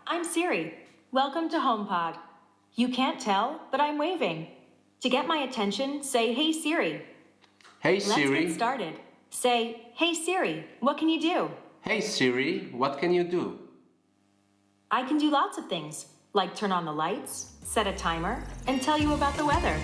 I'm Siri. Welcome to HomePod. You can't tell, but I'm waving. To get my attention, say, Hey Siri. Hey Let's Siri. get started. Say, Hey Siri, what can you do? Hey Siri, what can you do? I can do lots of things, like turn on the lights, set a timer, and tell you about the weather.